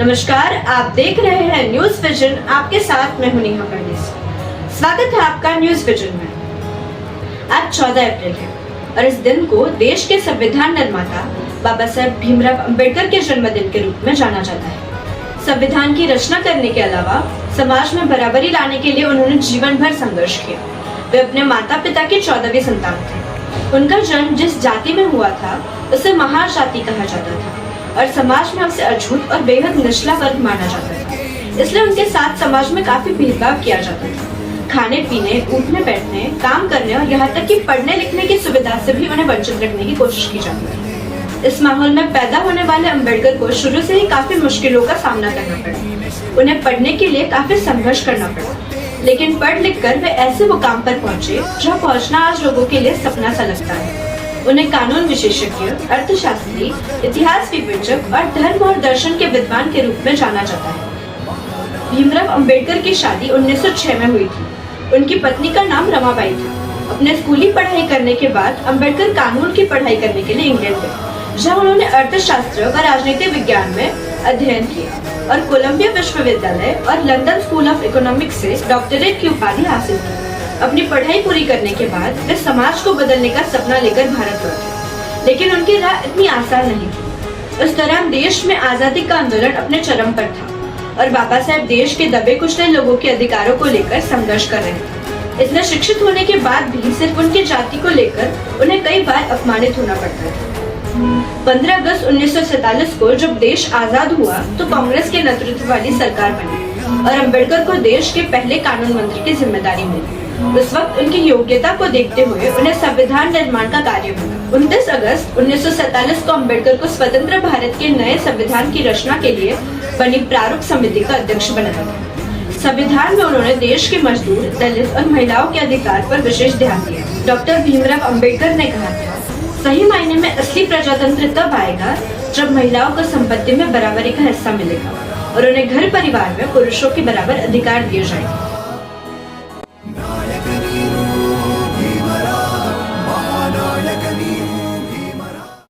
नमस्कार, आप देख रहे हैं न्यूज विजन। आपके साथ मैं हूं नेहा परदेस। स्वागत है आपका न्यूज विजन में। आज 14 अप्रैल है और इस दिन को देश के संविधान निर्माता बाबा साहेब भीमराव अंबेडकर के जन्मदिन के रूप में जाना जाता है। संविधान की रचना करने के अलावा समाज में बराबरी लाने के लिए उन्होंने जीवन भर संघर्ष किया। वे अपने माता पिता के 14वीं संतान थे। उनका जन्म जिस जाति में हुआ था उसे महार जाति कहा जाता था और समाज में उसे अछूत और बेहद निचला वर्ग माना जाता था। इसलिए उनके साथ समाज में काफी भेदभाव किया जाता था। खाने पीने, उठने बैठने, काम करने और यहाँ तक कि पढ़ने लिखने की सुविधा से भी उन्हें वंचित रखने की कोशिश की जाती है। इस माहौल में पैदा होने वाले अम्बेडकर को शुरू से ही काफी मुश्किलों का सामना करना पड़ा। उन्हें पढ़ने के लिए काफी संघर्ष करना पड़ा, लेकिन पढ़ लिख कर वे ऐसे मुकाम पर पहुँचे जहाँ पहुँचना आज लोगों के लिए सपना सा लगता है। उन्हें कानून विशेषज्ञ, अर्थशास्त्री, इतिहास विवेचक और धर्म और दर्शन के विद्वान के रूप में जाना जाता है। भीमराव अंबेडकर की शादी 1906 में हुई थी। उनकी पत्नी का नाम रमाबाई था। अपने स्कूली पढ़ाई करने के बाद अंबेडकर कानून की पढ़ाई करने के लिए इंग्लैंड गए, जहां उन्होंने अर्थशास्त्र व राजनीतिक विज्ञान में अध्ययन किया और कोलंबिया विश्वविद्यालय और लंदन स्कूल ऑफ इकोनॉमिक्स से डॉक्टरेट की उपाधि हासिल की। अपनी पढ़ाई पूरी करने के बाद वे समाज को बदलने का सपना लेकर भारत लौटे, लेकिन उनकी राह इतनी आसान नहीं थी। उस दौरान देश में आजादी का आंदोलन अपने चरम पर था और बाबा साहेब देश के दबे कुचले लोगों के अधिकारों को लेकर संघर्ष कर रहे थे। इसलिए शिक्षित होने के बाद भी सिर्फ उनकी जाति को लेकर उन्हें कई बार अपमानित होना पड़ता था। 15 अगस्त 1947 को जब देश आजाद हुआ तो कांग्रेस के नेतृत्व वाली सरकार बनी और अम्बेडकर को देश के पहले कानून मंत्री की जिम्मेदारी मिली। उस वक्त उनकी योग्यता को देखते हुए उन्हें संविधान निर्माण का कार्य मिला। 29 अगस्त 1947 को अम्बेडकर को स्वतंत्र भारत के नए संविधान की रचना के लिए बनी प्रारूप समिति का अध्यक्ष बनाया गया। संविधान में उन्होंने देश के मजदूर, दलित और महिलाओं के अधिकार पर विशेष ध्यान दिया। डॉक्टर भीमराव अंबेडकर ने कहा था, सही मायने में असली प्रजातंत्र तब आएगा जब महिलाओं को संपत्ति में बराबरी का हिस्सा मिलेगा और उन्हें घर परिवार में पुरुषों के बराबर अधिकार दिए जाएंगे।